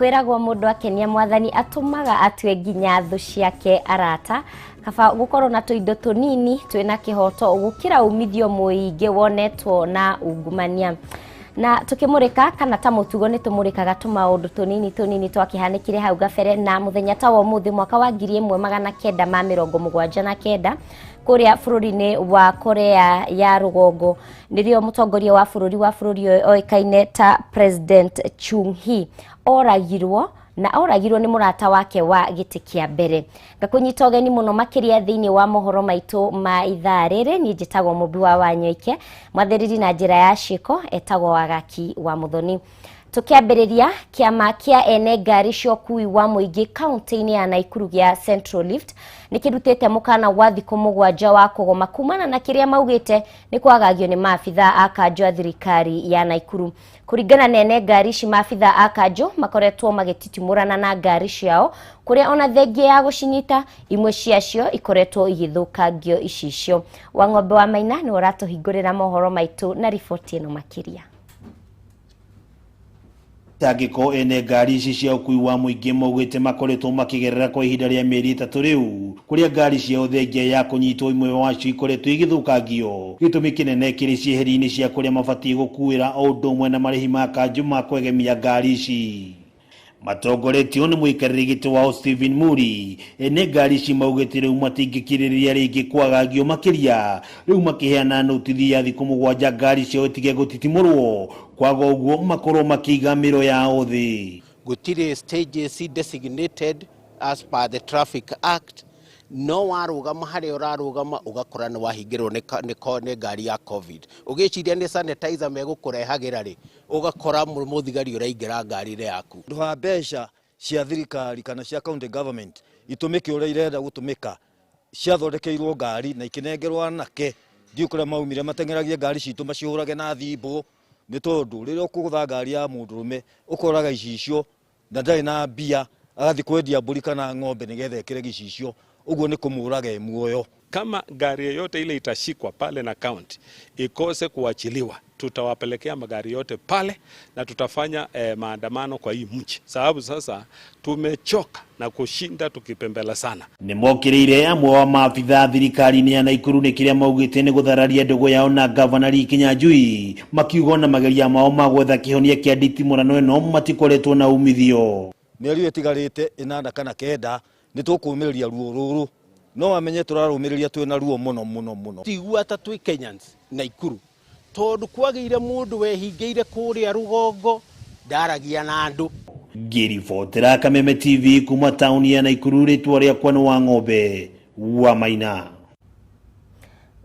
kwiragwo mundu akenia mwathani atumaga atwe nginya thu ciake arata kaba gukorwo na tuindo tunini twina kihoto gukira umithio muingi wonetwo na ungumania na tukimurika kana ta mutugo ni tumurikaga tumaundu tunini twakihanikire hau gabere na muthenya ta wo muthi mwaka wa 1979 kuria bururi-ini wa Korea ya Rugongo nirio mutongoria wa bururi oikaine ta President Chung-hee oragirwo ni murata wake wa giti kia mbere ngakunyita ugeni muno makiria thiini wa mohoro maitu ma ithaa riri ni njitagwo Mumbi wa Wanyoike mwathiriri na njira ya ciko etagwo Wagaki wa Muthoni tukiambiriria kiama kia ene ngari cia ukui wa muingi kaunti-ini ya Naikuru gia Central Lift nikirutite mukana wa thiku 7 wa kugoma kumana na kiria maugite ni kwagagio ni maabitha a kanjo a thirikari ya Naikuru kuringana na ene ngari ci maabitha a kanjo makoretwo magititimurana na ngari ciao kuria ona thengia ya gucinyita imwe ciacio ikoretwo igithukangio icicio Wang'ombe wa Maina ni uratuhingurira mohoro maitu na riboti ino makiria Tagiko ene ngari ici cia ukui wa muingi maugite makoretwo makigerera kwa ihinda ria mieri 3 riu kuria ngari cia uthengia ya kunyitwo imwe wacio ikoretwo igithukangio gitumi kinene kiri cieheri-ini cia kuria mabati gukuira o undu umwe na marihi ma kanju ma kwegemia ngari ici matongoretio ni muikariri giti wa Stephen Muri ene ngari ici maugite riu matingikiriria ringi kwagagio makiria riu makiheana notithi ya thiku 7 ngari cio itige gutitimurwo kwaga uguo makorwo makiga miro ya othi gutire stages designated as per the Traffic Act no warugama hari urarugama ugakora ni wahingirwo ni ngari ya covid ugiciria ni sanitizer megukurehagira ri ugakora muthigari uraingira ngari yaku nduha mbeca cia thirikari kana cia county government itumike uria irenda gutumika ciathondekeirwo ngari na ikinengerwo anake ndiukura maumire matengeragie ngari citu macihurage na thimbo ni tondu riria ukugutha ngari ya mundurume ukoraga icicio na ndari na mbia agathi kwendia mburi kana ng'ombe nigetha ekire gicicio uguo ni kumuraga muoyo. Kama gari yote ile itashikwa pale na county ikose kuachiliwa, tutawapelekea magari yote pale na tutafanya maandamano kwa hii mji, sababu sasa tumechoka na kushinda tukipembela sana. Ni mokiriire amwe wa maabitha thirikari-ini ya Naikuru ni kiria maugite ni guthararia ndugu yao na Governor Kinyanjui makiugo na mageria mao magwetha kihonia kia nditimurano ino matikoretwo na umithio. Mieri itigarite 8 kana 9 ni tukumiriria ruo ruru no amenye turarumiriria twina ruo muno tigua ta twi Kenyans Naikuru tondu kwagire mundu wehingeire kuria Rugongo ndaragia na andu Ngiribotera Kameme TV kuma tauni ya Naikuru ritwa riakwa ni Wang'ombe wa Maina.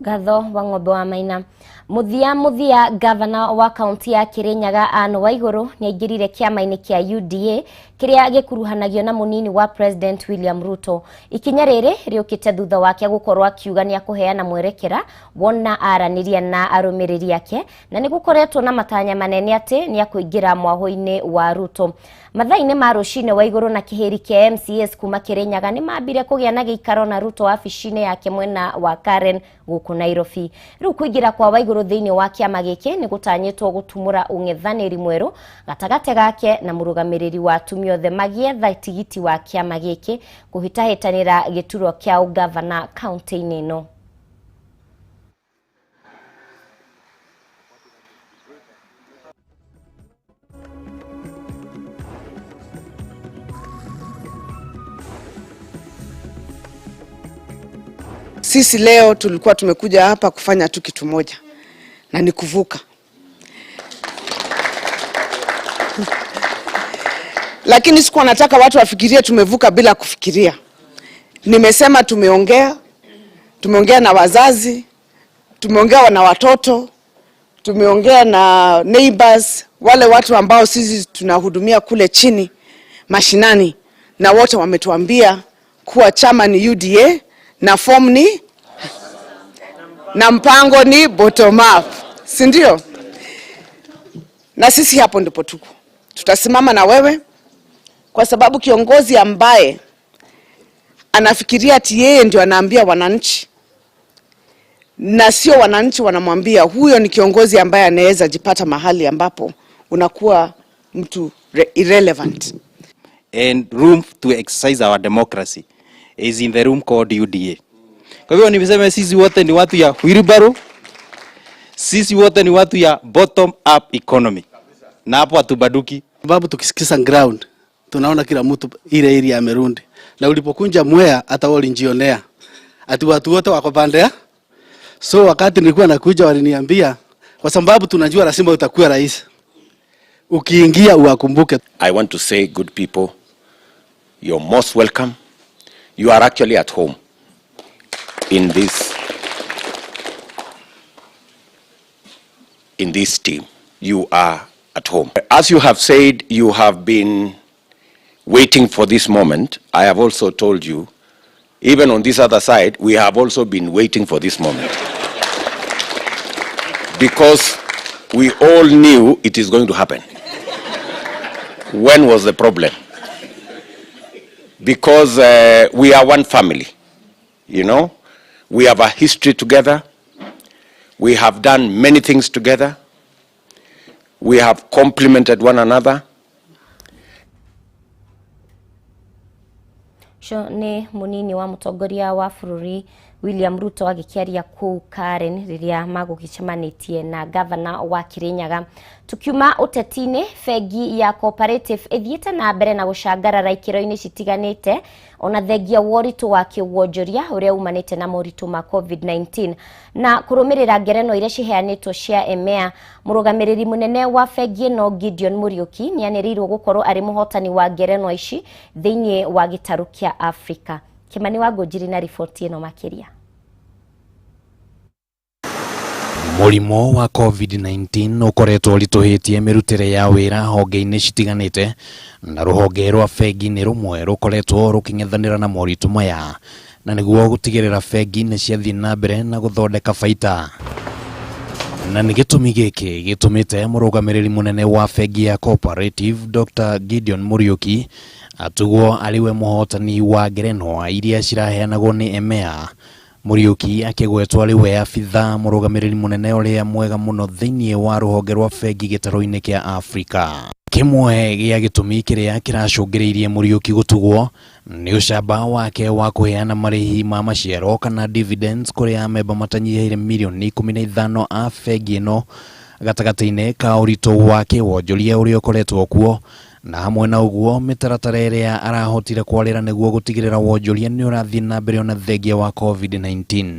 Gatho Wang'ombe wa Maina muthia governor wa county ya Kirinyaga Anne Waiguru ni aingirire kiama-ini kia UDA kiria gikuruhanagio na munini wa President William Ruto ikinya riri riukite thutha wake gukorwo akiuga ni akuheana mwerekera wona araniria na arumiriri yake na ni gukoretwo na matanya manene ati ni akuingira mwaho-ini wa Ruto mathaini ma rucine Waiguru na kiheri kia MCS kuma Kirinyaga ni mambire kugia na giikaro na Ruto wabici-ini yake mwena wa Karen guku Nairobi riu kuingira kwa Waiguru thiini wa kiama giki ni gutanyitwo gutumura ung'ethaniri mweru gatagate gake na murugamiriri wa atumia othe magietha tigiti wa kiama giki kuhitahitanira gituro kia ugavana county-ini ino. Sisi leo tulikuwa tumekuja hapa kufanya tu kitu moja na ni kuvuka. Lakini sikuwa nataka watu wafikirie tumevuka bila kufikiria. Nimesema tumeongea na wazazi, tumeongea na watoto, tumeongea na neighbors, wale watu ambao sisi tunahudumia kule chini mashinani, na wote wametuambia kuwa chama ni UDA na form ni na mpango ni bottom up, si ndio? Na sisi hapo ndipo tuko. Tutasimama na wewe kwa sababu kiongozi ambaye anafikiria ati yeye ndio anaambia wananchi na sio wananchi wanamwambia, huyo ni kiongozi ambaye anaweza jipata mahali ambapo unakuwa mtu irrelevant. and room to exercise our democracy is in the room called UDA. Kwa hivyo nimesema sisi wote ni watu ya wheelbarrow, sisi wote ni watu ya bottom up economy, na hapo hatubaduki. Sababu tukisikisa ground tunaona kila mtu ile area amerundi, na ulipokunja Mwea hata wao linjionea ati watu wote wako pande. So wakati nilikuwa nakuja waliniambia kwa sababu tunajua lazima utakuwa rais, ukiingia uwakumbuke. I want to say, good people, you're most welcome. You are actually at home in this team. You are at home. As you have said, you have been waiting for this moment. I have also told you, even on this other side, we have also been waiting for this moment. Because we all knew it is going to happen. When was the problem? Because we are one family, you know. We have a history together. We have done many things together. We have complemented one another. Ni munini wa mutongoria wa bururi William Ruto agikiaria ku Karen riria magukichemanitie na governor wa Kirinyaga. Tukiuma utetine, fegi ya cooperative ithiete na mbere na gucangarara ikiro-ini citiganite ona thengia woritu wa kiwonjoria uria umanite na moritu ma COVID-19 na kurumirira ngereno iria ciheanitwo cia EMEA. Murugamiriri munene wa fegi no Gideon Muriuki nianirirwo gukorwo ari muhotani wa ngereno ici thiini wa gitaru kia Afrika. Kimani wa Ngojiri na ripoti ino makiria. Murimo wa COVID-19 ukoretwo rituhitie mirutire ya wira honge-ini citiganite na ruhonge rwa fegi ni rumwe rukoretwo ruking'ethanira na moritu maya na niguo gutigirira fegi ni ciathii na mbere na guthondeka baita. Na ni gitumi giki gitumite murugamiriri munene wa fegi ya cooperative Dr. Gideon Muriuki atugwo aliwe muhotani wa ngerenwa iria ciraheanagwo ni EMEA. Muriuki akigwetwo aliwe afitha murugamiriri munene uria mwega muno thiini wa ruhonge rwa fegi gitaro-ini kia Afrika. Kimwe gia gitumi kiria kiracungiriirie Muriuki gutugwo ni ucamba wake wa kuheana marihi ma maciaro kana dividends kuria amemba matanyihiire milioni 15 a fegi ino gatagati-ini ka uritu wake wonjoria uria ukoretwo kuo na hamwe na uguo mitaratara iria arahotire kwarira niguo gutigirira wonjoria ni urathii na mbere ona thengia wa COVID-19.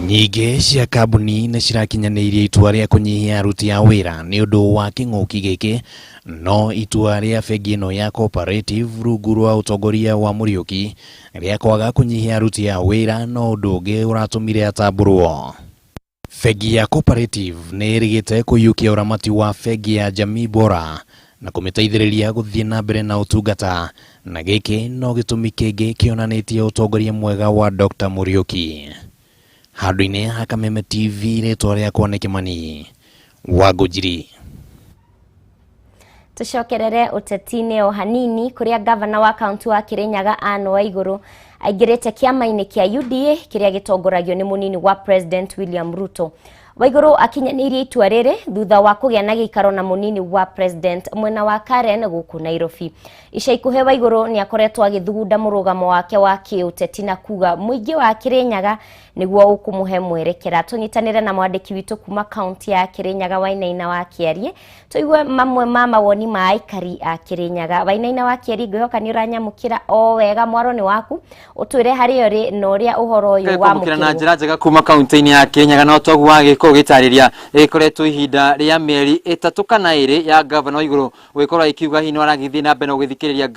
Nyingi cia kambuni ni cirakinyanirie itua ria kunyihia aruti a wira ni undu wa king'uki giki, no itua ria fegi ino ya cooperative rungu rwa utongoria wa Muriuki ria kwaga kunyihia aruti a wira no undu ungi uratumire atamburwo. Fegi ya cooperative ni irigite kuyukia uramati wa fegi ya jamii bora na kumiteithiriria guthii na mbere na utungata, na giki no gitumi kingi kionanitie utongoria mwega wa Dr. Muriuki. Handu-ini ha Kameme TV ritwa riakwa ni Kimani wa Ngojiri. Tucokerere utetine o hanini kuria governor wa county wa Kirinyaga Anne Waiguru aingirite kiama-ini kia UDA kiria gitongoragio ni munini wa President William Ruto. Waiguru akinyanirie itua riri thutha wa kugia na gikaro na munini wa President mwena wa Karen guku Nairobi. Ica ikuhe Waiguru ni akoretwo agithugunda murugamo wake wa kiuteti na kuga muingi wa Kirinyaga niguo ukumuhe mwerekera. Tunyitanire na mwandiki witu kuma county ya Kirinyaga Wainaina wa Kiarie tuigue mamwe ma mawoni ma aikari a Kirinyaga. Wainaina wa Kiarie ngwihoka ni uranyamukira o wega mwaro ni waku utwire hari ori no ria uhoro uyu wa mukira na njira njega kuma county-ini ya Kirinyaga no togu wagiko gitariria ikoretwo ihinda ria mieri 3 kana 2 ya governor Waiguru gwikorwa ikiuga hino aragithii na mbere ugithikiriria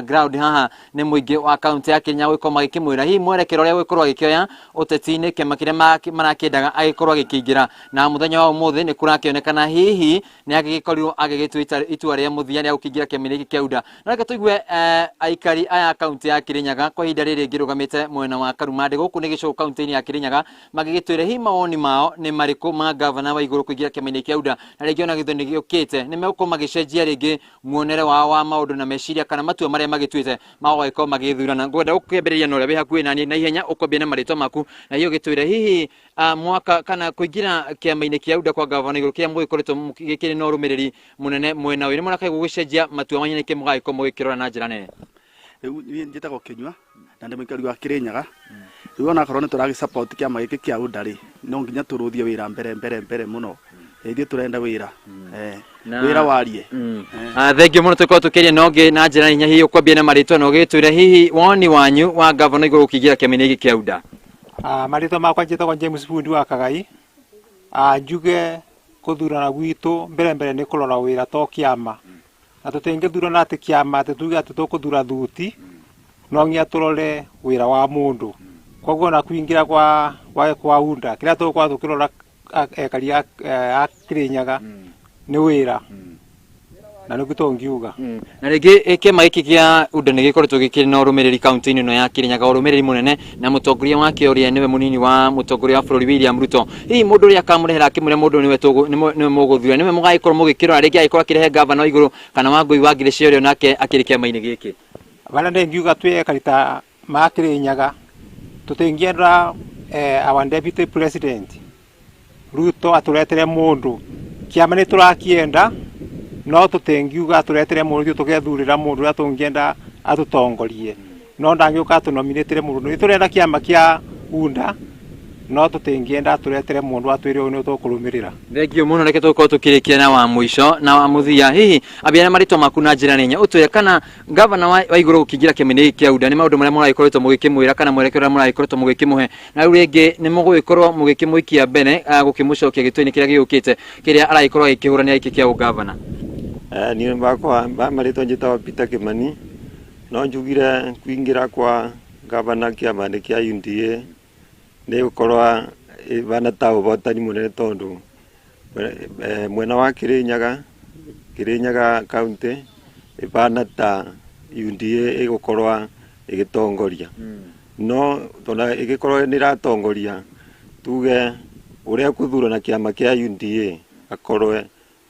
ground haha ni muingi wa county ya Kirinyaga gwikoma gikimwira hi mwerekero ria gwikorwa gikioya uteti-ini kiama kiria marakiendaga agikorwa gikingira na muthenya wa umuthi ni kurakionekana hihi ni agigikorirwo agigitwita itua ria muthia ria gukingira kiama giki kiauda. Na reke tuigue aikari aya county ya Kirinyaga kwa ihinda riri ngirugamite mwena wa Karumande guku ni gico county-ini ya Kirinyaga magigitwire hi mawoni mao ni mariko ma governor wa iguru kuingira kiama-ini kia UDA na rĩngĩ ona gĩthurano gĩũkĩte nĩ megũkorwo magĩcenjia rĩngĩ muonere wao wa maũndũ na meciria kana matua marĩa magĩtuĩte magagĩkorwo magĩthurana. Ngwenda gũkĩambĩrĩria na ũrĩa wĩ hakuhĩ naniĩ na ihenya ũkwambia na marĩtwa maku na hiyo gĩtwĩre hihi mwaka kana kũingĩra kĩama-inĩ kia UDA kwa governor iguru kĩrĩa mũgĩkoretwo gĩkĩrĩ na ũrũmĩrĩri mũnene mwena ũyũ nĩ mũrakaĩ gũgĩcenjia matua manyu nĩkĩ mũgagĩkorwo mũgĩkĩrora na njĩra nene? Rĩu njĩtagwo Kĩnyua na ndĩ mũikari wa Kĩrĩnyaga. Rĩu ona korwo nĩ tũragĩ support kĩama gĩkĩ kĩa UDA rĩ, no nginya tũrũthie wĩra mbere mũno. Ithuĩ tũrenda wĩra wĩra warie. Thengiũ mũno tũkorwo tũkĩria na ũngĩ na njĩra hinya hihi ũkwambia na marĩtwa na ũgĩtwĩre hihi woni wanyu wa governor igũrũ ũkĩingĩra kĩama-inĩ gĩkĩ kĩa UDA. Marĩtwa makwa njĩtagwo James Bundi wa Kagai. Njuge kũthurana gwitũ mbere nĩ kũrora wĩra to kĩama, na tũtingĩthurana atĩ kĩama atĩ tuge atĩ tũkũthura thuti, no nginya tũrore wĩra wa mũndũ. Koguo na kuingĩra kwa UDA kĩrĩa tũgũkorwo tũkĩrora aikari a Kĩrĩnyaga nĩ wĩra na nĩguo tũngiuga. Na rĩngĩ kĩama gĩkĩ kĩa UDA nĩ gĩkoretwo gĩkĩrĩ na ũrũmĩrĩri kaunti-inĩ ĩno ya Kĩrĩnyaga, ũrũmĩrĩri mũnene na mũtongoria wake ũrĩa nĩwe mũnini wa mũtongoria wa bũrũri William Ruto. Hihi mũndũ ũrĩa akamũrehera akĩmũrĩa mũndũ nĩwe mũgũthura, nĩwe mũgagĩkorwo mũgĩkĩrora rĩngĩ agĩkorwo akĩrehe governor wa igũrũ kana Wangũi wa Ngirĩcia ũrĩa nake akĩrĩ kĩama-inĩ gĩkĩ? Bana ndĩngiuga twĩ aikari ta ma Kĩrĩnyaga tũtingĩenda our deputy president Ruto atũretere mũndũ. Kĩama nĩ tũrakĩenda no tũtingiuga atũretere mũndũ tũgethurĩra mũndũ ũrĩa tũngĩenda atũtongorie, no ndangĩũka atũnominĩtĩre mũndũ. Nĩ tũrenda kĩama kĩa UDA no tũtingĩenda atũretere mũndũ atwĩre ũyũ nĩ tũkũrũmĩrĩra. Thengiũ mũno, reke tũkorwo tũkĩrĩkia na wa mũico na wa mũthia. Hihi ambia na marĩtwa maku na njĩra nene ũtwĩre kana governor wa igũrũ gũkĩingĩra kĩama-inĩ gĩkĩ kĩa UDA nĩ maũndũ marĩa mũragĩkoretwo mũgĩkĩmwĩra kana mwerekero ũrĩa mũragĩkoretwo mũgĩkĩmũhe, na rĩu rĩngĩ nĩ mũgũgĩkorwo mũgĩkĩmũikia mbere gũkĩmũcokia gĩtwe-inĩ kĩrĩa gĩũkĩte kĩrĩa aragĩkorwo agĩkĩhũrania gĩkĩ kĩa ũgavana? Niĩ bakwa marĩtwa njĩtagwo Peter Kĩmani. No njugire kuingĩra kwa governor kĩama-inĩ kĩa UDA nĩ gũkorwo bana ta ũhotani mũnene tondũ mwena wa Kĩrĩnyaga county bana ta UDA ĩgũkorwo ĩgĩtongoria, no tondũ ĩgĩkorwo nĩ ĩratongoria tuge ũrĩa kũthurana kĩama kĩa UDA akorwo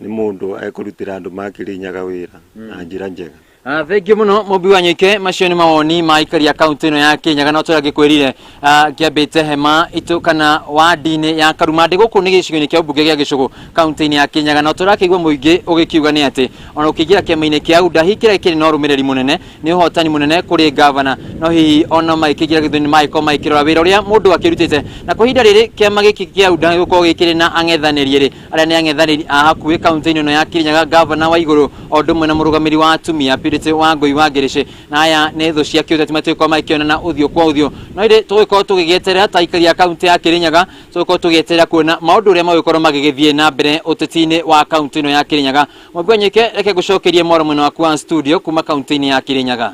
nĩ mũndũ ekũrutĩra andũ ma Kĩrĩnyaga wĩra na njĩra njega. Thengiũ mũno Mumbi Wanyoike, macio nĩ mawoni ma aikari a kaunti ĩno ya Kĩrĩnyaga, no tũragĩkwĩrire kĩambĩte hema itũ kana wadi-inĩ ya Karumandĩ gũkũ nĩ gĩcigo-inĩ kĩa ũmbunge gĩa Gĩcũgũ kaunti-inĩ ya Kĩrĩnyaga, na tũrakĩigua mũingĩ ũgĩkiuga nĩ atĩ ona ũkĩingĩra kĩama-inĩ kĩa UDA hihi kĩrĩa kĩrĩ na ũrũmĩrĩri mũnene nĩ ũhotani mũnene kũrĩ governor, no hihi ona magĩkĩingĩra gĩthurano magĩkorwo magĩkĩrora wĩra ũrĩa mũndũ akĩrutĩte. Na kwa ihinda rĩrĩ kĩama gĩkĩ kĩa UDA gĩgũkorwo gĩkĩrĩ na ang'ethanĩri rĩ, arĩa nĩ ang'ethanĩri a hakuhĩ kaunti-inĩ ĩno ya Kĩrĩnyaga, governor wa igũrũ o ũndũ ũmwe na mũrũgamĩrĩri wa atumia Wangũi wa Ngirĩcia, na aya nĩ thũ cia kĩũteti matĩgũkorwo magĩkĩonana ũthiũ kwa ũthiũ, no ĩndĩ tũgĩkorwo tũgĩgĩeterera ta aikari a kaunti ya Kĩrĩnyaga, tũgĩkorwo tũgĩeterera kuona maũndũ ũrĩa magĩkorwo magĩgĩthiĩ na mbere ũteti-inĩ wa kaunti ĩno ya Kĩrĩnyaga. Mumbi Wanyoike, reke ngũcokerie mwaro mwena waku wa studio kuma kaunti-inĩ ya Kĩrĩnyaga.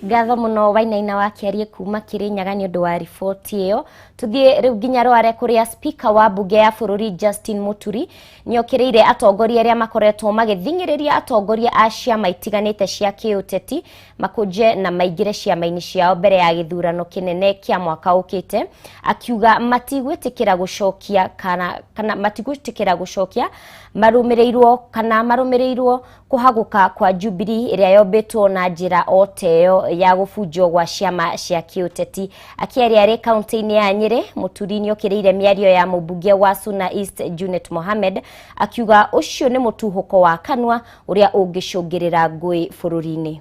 Ngatho mũno Wainaina wa Kĩarie kuma Kĩrĩnyaga nĩ ũndũ wa riboti ĩyo. Tuthiĩ rĩu nginya Rware kũrĩa speaker wa bunge ya bũrũri Justin Muturi nĩ okĩrĩire atongoria arĩa makoretwo magĩthingĩrĩria atongoria a ciama itiganĩte cia kĩũteti makũnje na maingĩre ciama-inĩ ciao mbere ya gĩthurano kĩnene kĩa mwaka ũkĩte, akiuga matigwĩtĩkĩra gũcokia kana matigwĩtĩkĩra gũcokia marũmĩrĩirwo kũhagũka kwa Jubilee ĩrĩa yombĩtwo na njĩra o teyo ya gũbunjwo gwa ciama cia kĩũteti. Akĩaria arĩ kaunti-inĩ ya Nyĩrĩ, Muturi nĩ okĩrĩire mĩario ya mũmbunge wa Suna East Junet Mohamed, akiuga ũcio nĩ mũtuhũko wa kanua ũrĩa ũngĩcũngĩrĩra ngũĩ bũrũri-inĩ.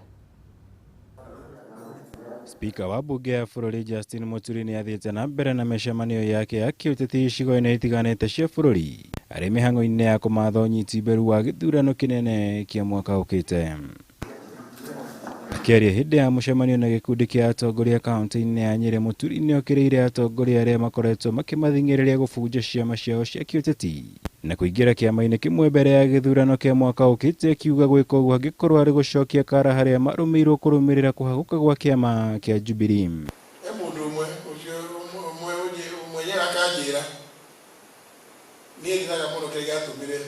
Speaker wa bunge ya bũrũri Justin Muturi nĩ athiĩte na mbere na mĩcemanio yake ya kĩũteti icigo-inĩ itiganĩte cia bũrũri arĩ mĩhang'o-inĩ ya kũmatha ũnyiti mbaru wa gĩthurano kĩnene kĩa mwaka ũkĩte. Akĩaria hĩndĩ ya mũcemanio na gĩkundi kĩa atongoria kaunti-inĩ ya Nyĩrĩ, Muturi nĩ okĩrĩire atongoria arĩa makoretwo makĩmathingĩrĩria gũbunja ciama ciao cia kĩũteti na kũingĩra kĩama-inĩ kĩmwe mbere ya gĩthurano kĩa mwaka ũkĩte, akiuga gwĩka ũguo angĩkorwo arĩ gũcokia kara harĩa marũmĩirwo kũrũmĩrĩra kũhagũka gwa kĩama kĩa Jubilee. Mũndũ ũmwe mwenyewe akanjĩra niĩ ndiraga mũno kĩrĩa gĩatũmire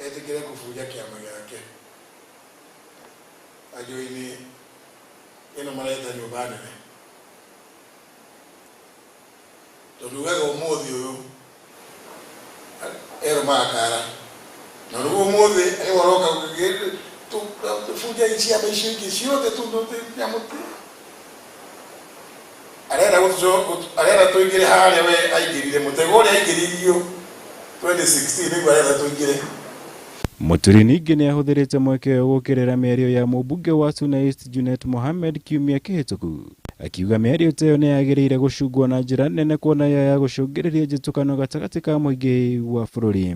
etĩkĩre kũbunja kĩama gĩake ajoini ĩno mareta nyũmba nene, tondũ wega ũmũthĩ ũyũ ero makara na ruo mothe ai waroka tu fuja ichi ya maisha yake siote tu ndote ya mtu arera tuingire haria we aigirire mutegori aigiririo 2016 niguo arera tuingire. Muturi ningĩ nĩ ahũthĩrĩte mweke ũyũ gũkĩrĩra mĩario ya mũmbunge wa Suna East Junet Mohamed kiumia kĩhĩtũku, akiuga mĩario ta ĩyo nĩ yagĩrĩire gũcungwo na njĩra nene kuona ya gũcũngĩrĩria njĩtũkano gatagatĩ ka mũingĩ wa bũrũri.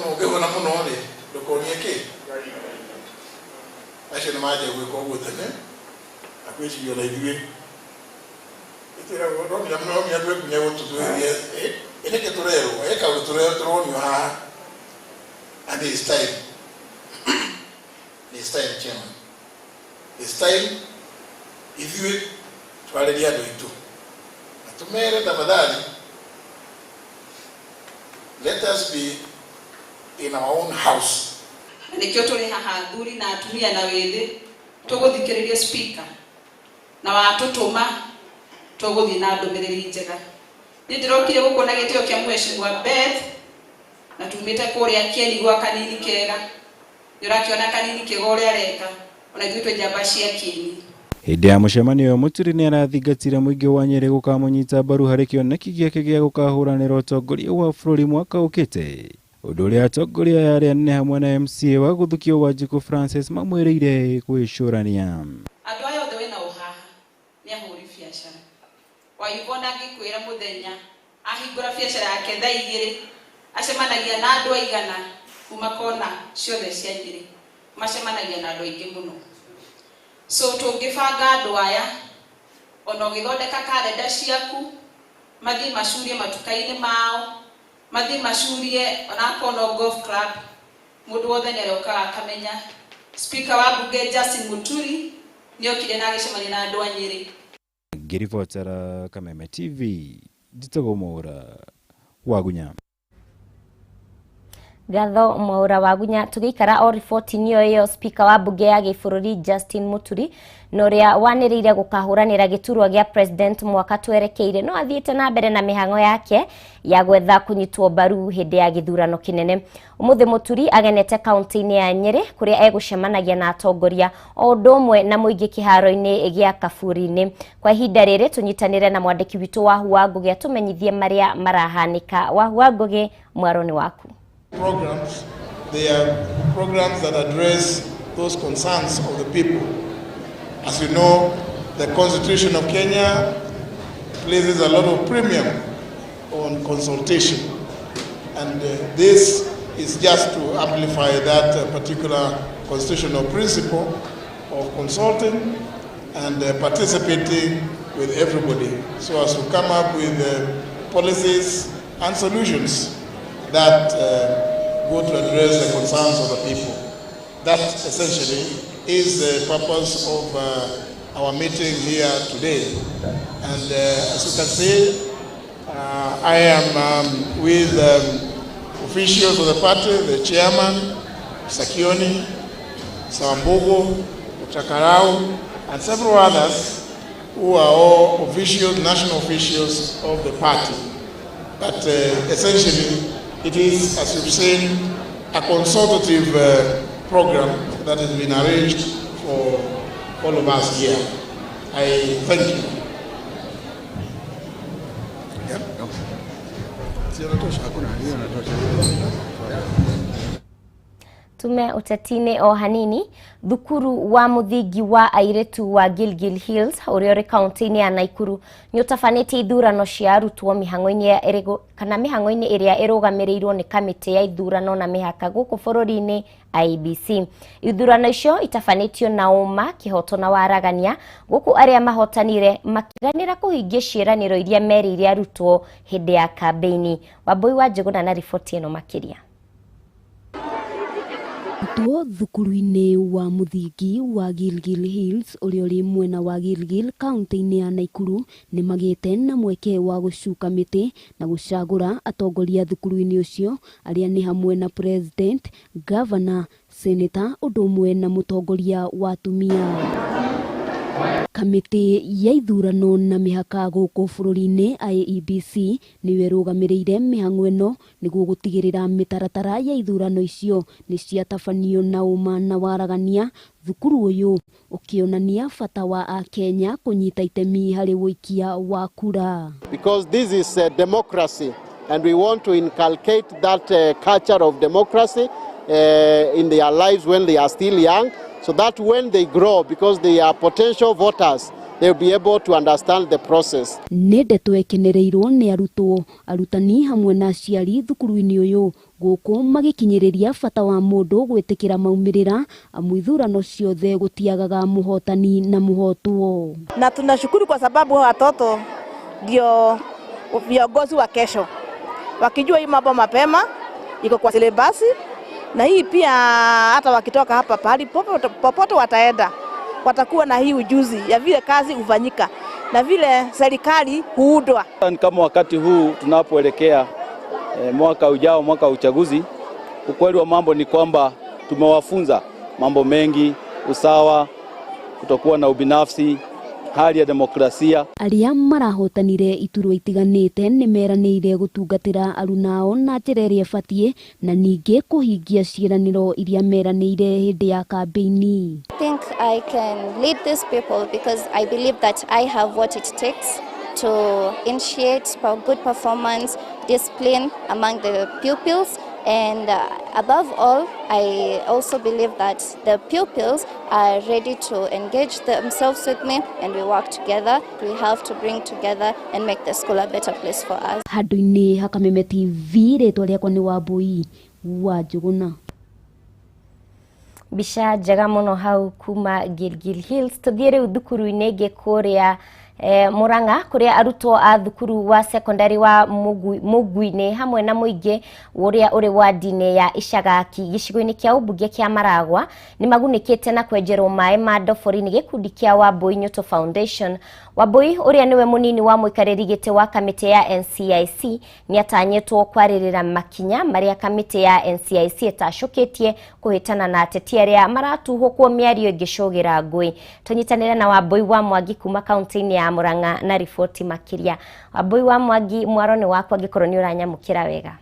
Ungĩona mũno rĩ ndũkonie kĩ acio nĩ manjia gwĩka ũguo tene akwĩciria na ithuĩ itwĩra no mĩandũ ekunya gũtũtũĩria ĩnĩke tũrerwo ĩkaũndũ tũronio haha and it's time chairman, it's time ithuĩ twarĩrie andũ aitũ na tũmere tafadhali let us be in our own house. Nikio tuli haha thuri na atumia na wĩthĩ tũgũthikĩrĩria speaker na watũtũma tũgũthiĩ na ndũmĩrĩri njega. Nĩ ndĩrokire gũkuona gĩtĩo kĩa mheshimiwa Beth na tumĩte kũrĩa Kieni gwa kanini kega. Nĩũrakĩona kanini kega ũrĩa areka ona ithuĩ twĩ njamba cia Kieni. Hĩndĩ ya mũcemanio Mũturi nĩ arathingatire mũingĩ wa Nyeri gũkamũnyita mbaru harĩ kĩoneki gĩake gĩa gũkahũranĩra ũtongoria wa bũrũri mwaka ũkĩte. Ũndũ ũrĩa atongoria arĩa nĩ hamwe na MCA wa gũthukio Wanjiku Francis mamwĩrĩire gwĩcũrania. Andũ aya othe wĩna ũhaha nĩ ahũri biacara. Waigua ngĩkwĩra mũthenya ahingũra biacara yake thaa 2 acemanagia na andũ aigana kuma kona ciothe cia Nyeri. Macemanagia na andũ aingĩ mũno. So tũngĩbanga andũ aya ona ũgĩthondeka kalenda ciaku mathiĩ macurie matuka-inĩ mao mathiĩ macurie onakorwo golf club mũndũ wothe nĩ arĩũkaga akamenya speaker wa bunge Justin Muturi nĩokire na agĩcemania na andũ a Nyeri. Ngĩribotera Kameme TV Njĩtagwo Mwaura Wagunya. Gatho Mwaura Wagunya. Tũgĩikara o riboti-inĩ ĩyo speaker wa bunge ya gĩbũrũri Justin Muturi na ũrĩa wanĩrĩire gũkahũranĩra gĩturwa gĩa president mwaka twerekeire no athiĩte na mbere na mĩhang'o yake ya gwetha kũnyitwo mbaru hĩndĩ ya gĩthurano kĩnene. Ũmũthĩ Muturi agenete kaunti-inĩ ya Nyeri kũrĩa egũcemanagia na atongoria o ũndũ ũmwe na mũingĩ kĩharo-inĩ gĩa Kaburi-inĩ. Kwa ihinda rĩrĩ tũnyitanĩre na mwandĩki witũ Wahua Ngugi atũmenyithie marĩa marahanĩka. Wahua Ngugi, mwaro nĩ waku. Programs, they are programs that address those concerns of the people. As you know, the Constitution of Kenya places a lot of premium on consultation, and this is just to amplify that particular constitutional principle of consulting and participating with everybody so as to come up with policies and solutions that go to address the concerns of the people. That essentially is the purpose of our meeting here today. And as you can see, I am with officials of the party, the chairman, Sakioni, Sambugo, Chakarau, and several others who are all officials, national officials of the party. But essentially, it is, as you've seen, a consultative program that has been arranged for all of us here. I thank you. Tume utetine o hanini thukuru wa muthingi wa airetu wa Gilgil Hills ũrĩa ũrĩ kaunti-inĩ ya Naikuru nĩ ũtabanĩtie ithurano cia arutwo mĩhang'o-inĩ ĩrĩa ĩrũgamĩrĩirwo nĩ kamĩtĩ ya ithurano na mĩhaka gũkũ bũrũri-inĩ IEBC. Ithurano icio itabanĩtio na ũma kĩhoto na waragania gũkũ arĩa mahotanire makiranĩra kũhingia ciĩranĩro iria merĩire arutwo hĩndĩ ya kambeini. Wambui wa Njũgũna na riboti ĩno makĩria. Thukuru-inĩ wa muthingi wa Gilgil Hills ũrĩa ũrĩ mwena wa Gilgil kaunti-inĩ ya Naikuru nĩ magĩte na mweke wa gũcuka mĩtĩ na gũcagũra atongoria thukuru-inĩ ũcio arĩa nĩ hamwe na president, governor, senator ũndũ ũmwe na mũtongoria wa atumia. Kamĩtĩ ya ithurano na mĩhaka gũkũ bũrũri-inĩ IEBC nĩwe rũgamĩrĩire mĩhang'o ĩno nĩguo gũtigĩrĩra mĩtaratara ya ithurano icio nĩ ciatabanio na ũma na waragania, thukuru ũyũ ũkĩonania bata wa Akenya kũnyita itemi harĩ ũikia wa kura. Because this is democracy and we want to inculcate that culture of democracy in their lives when they are still young, so that when they grow, because they are potential voters, they'll be able to understand the process. Nĩ ndeto ĩkenereirwo nĩ arutwo, arutani hamwe na aciari thukuru-inĩ ũyũ gũkũ magĩkinyĩrĩria bata wa mũndũ gwĩtĩkĩra maumĩrĩra amu ithurano ciothe gũtiagaga mũhotani na mũhotwo. Na tunashukuru kwa sababu watoto ndio viongozi wa kesho. Wakijua hii mambo mapema iko kwa silabasi, na hii pia hata wakitoka hapa pahali popote wataenda watakuwa na hii ujuzi ya vile kazi hufanyika na vile serikali huundwa. Kama wakati huu tunapoelekea mwaka ujao, mwaka wa uchaguzi, ukweli wa mambo ni kwamba tumewafunza mambo mengi: usawa, kutokuwa na ubinafsi, hali ya demokrasia. Arĩa marahotanire iturwa itiganĩte nĩ meranĩire gũtungatĩra arunao na njĩra ĩrĩa ĩbatiĩ na ningĩ kũhingia ciĩranĩro iria meranĩire hĩndĩ ya kambĩini. I think I can lead these people because I believe that I have what it takes to initiate good performance, discipline among the pupils, and above all, I also believe that the pupils are ready to engage themselves with me and we work together. We have to bring together and make the school a better place for us. Handũ-inĩ ha Kameme TV, rĩtwa rĩakwa nĩ Wambui wa Njũgũna. Mbica njega mũno hau kuma Gilgil Hills. Tũthiĩ rĩu thukuru-inĩ ĩngĩ kũrĩa Murang'a kuria arutwo a thukuru wa secondary wa Mugwi-inĩ hamwe na mũingĩ ũrĩa ũrĩ wadi-inĩ ya Icagaki gĩcigo-inĩ kĩa ũmbunge kĩa Maragwa nĩ magunĩkĩte na kwenjerwo maĩ ma ndobori nĩ gĩkundi kĩa Wambui Nyoto Foundation. Wambui ũrĩa nĩwe mũnini wa mũikarĩri gĩtĩ wa kamĩtĩ ya NCIC nĩ atanyĩtwo kwarĩrĩra makinya marĩa kamĩtĩ ya NCIC ĩtacũkĩtie kũhĩtana na ateti arĩa maratuhũkwo mĩario ĩngĩcũgĩra ngũĩ. Tũnyitanĩre na Wambui wa Mwangi kuma kaunti-inĩ ya Murang'a na riboti makiria. Wambui wa Mwangi, mwaro nĩ wakwa angĩkorwo nĩ ũranyamũkĩra wega.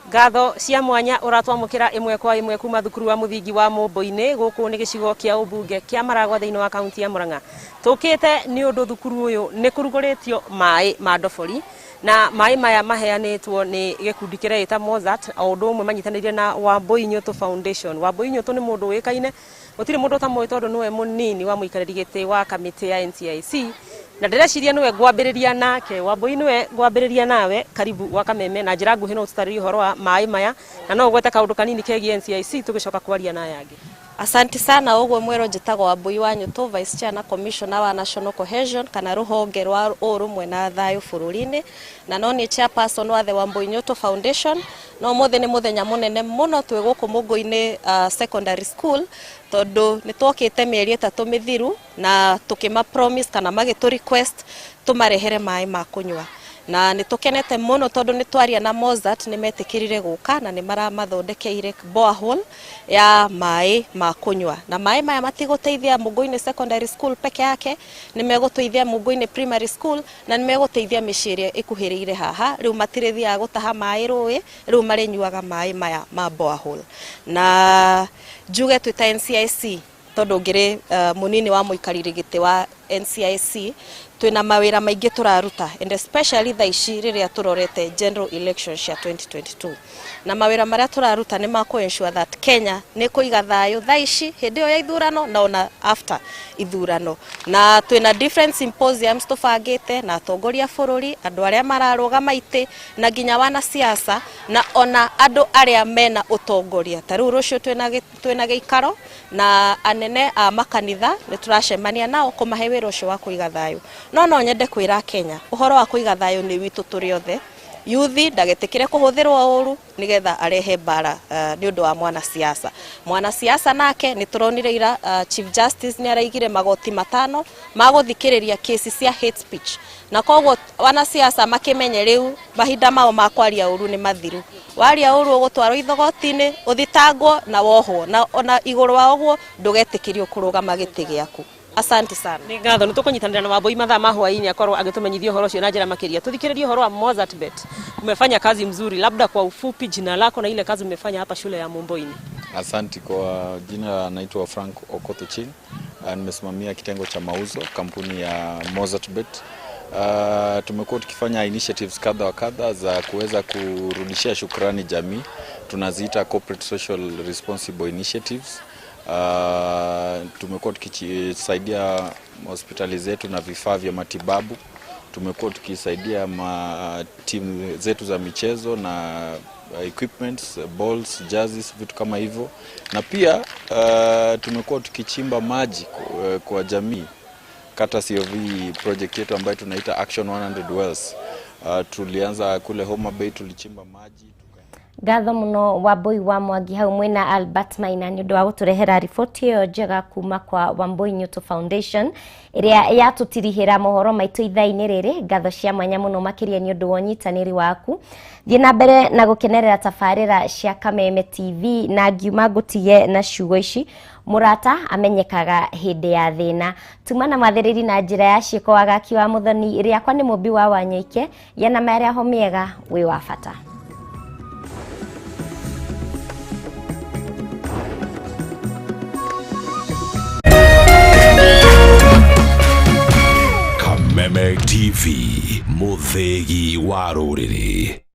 Ngatho cia mwanya uratwamukira imwe kwa imwe kuma thukuru wa muthingi wa Mumbi-inĩ gũkũ nĩ gĩcigo kĩa ũmbunge kĩa Maragwa thĩinĩ wa kaunti ya Murang'a. Tũkĩte nĩ ũndũ thukuru ũyũ nĩ kũrugũrĩtio maĩ ma ndobori na maĩ maya maheanĩtwo nĩ gĩkundi kĩrĩa gĩta Mozart o ũndũ ũmwe manyitanĩire na Wambui Nyoto Foundation. Wambui Nyoto nĩ mũndũ wĩkaine, gũtirĩ mũndũ ũtamũĩ tondũ nĩwe mũnini wa mũikarĩri gĩtĩ wa kamĩtĩ ya NCIC na ndĩreciria nĩwe ngwambĩrĩria nake. Wambui nĩwe ngwambĩrĩria nawe, karibu wa Kameme na njĩra nguhĩ no ũtũtarĩrie ũhoro wa maĩ maya na no ũgwete kaũndũ kanini kegiĩ NCIC tũgĩcoka kwaria na yangĩ. Asante sana. Ũguo mwero njĩtagwo Wambui wa Nyoto, Vice Chair na Commissioner wa National Cohesion kana rũhonge rwa ũrũmwe na thayũ bũrũri-inĩ, na no nĩ chairperson wa the Wambui Nyoto Foundation. No mũthĩ nĩ mũthenya mũnene mũno twĩ gũkũ Mũngũ-inĩ secondary school tondũ nĩ twokĩte mĩeri 3 mĩthiru na tũkĩma promise kana magĩtũ request tũmarehere maĩ ma kũnyua, na nĩ tũkenete mũno tondũ nĩ twaria na Mozart nĩ metĩkĩrire gũka na nĩ maramathondekeire borehole ya maĩ ma kũnyua, na maĩ maya matigũteithia Mũngũ-inĩ secondary school peke yake, nĩ megũteithia Mũngũ-inĩ primary school na nĩ megũteithia mĩciĩ ĩrĩa ĩkuhĩrĩire haha. Rĩu matirĩthiaga gũtaha maĩ rũĩ, rĩu marĩnyuaga maĩ maya ma borehole. Na njuge twĩta NCIC tondũ ngĩrĩ mũnini wa mũikarĩri gĩtĩ wa NCIC twina mawĩra maingĩ tũraruta, and especially thaa ici rĩrĩa tũrorete general elections cia 2022, na mawĩra marĩa tũraruta nĩ ma ensure that Kenya nĩ kũiga thayũ thaa ici hĩndĩ ĩyo ya ithurano na ona after ithurano, na twina different symposiums tũbangĩte na atongoria bũrũri, andũ arĩa mararũgama itĩ na nginya wana siasa na ona andũ arĩa mena ũtongoria. Ta rĩu rũciũ twina gĩikaro na anene a makanitha nĩ tũracemania nao kũmahe wĩra ũcio wa kũiga thayũ. No nyende kwĩra Kenya ũhoro wa kũiga thayũ nĩ witũ tũrĩ othe, yuthi ndagetikire kuhuthirwo uru nigetha arehe bara ni undu wa mwana siasa nake ni turonire ira Chief Justice ni araigire magoti 5 maguthikiriria kesi cia hate speech na koguo wana siasa makimenye riu mahinda mao makwaria uru ni mathiru waria uru ugutwarwo ithogoti-ini uthitangwo na wohwo na ona iguru wa oguo ndugetikirio kurugama giti giaku. Asante sana. Ni ngatho ni tukunyitanira na Wambui mathaa ma hwaini akorwo agitumenyithia uhoro ucio na njira makiria. Tuthikiririe uhoro wa Mozartbet. Umefanya kazi mzuri, labda kwa ufupi jina lako na ile kazi umefanya hapa shule ya Mumboini. Asante. Kwa jina naitwa Frank Okotochin. Nimesimamia kitengo cha mauzo kampuni ya Mozartbet. Tumekuwa tukifanya initiatives kadha wa kadha za kuweza kurudishia shukrani jamii. Tunaziita corporate social responsible initiatives. Tumekuwa tukisaidia hospitali zetu na vifaa vya matibabu. Tumekuwa tukisaidia timu zetu za michezo na equipments, balls, jerseys, vitu kama hivyo. Na pia tumekuwa tukichimba maji kwa jamii. Kata COV project yetu ambayo tunaita Action 100 Wells. Tulianza kule Homa Bay, tulichimba maji. Gatho muno Wambui wa Mwangi hau mwena Albert Maina ni undu wa guturehera riboti iyo njega kuma kwa Wambui Nyoto Foundation iria yatutirihira mohoro maitu ithaa-ini riri. Gatho cia mwanya muno makiria ni undu wa unyitaniri waku. Thie na mbere na gukenerera tafarira cia Kameme TV na ngiuma ngutige na ciugo ici murata amenyekaga hindi ya thina. Tumana mwathiriri na njira ya ciiko wagaki wa muthoni riakwa ni Mumbi wa Wanyoike yana maria ho miega wi wa bata. Kameme TV, muthegi wa ruriri.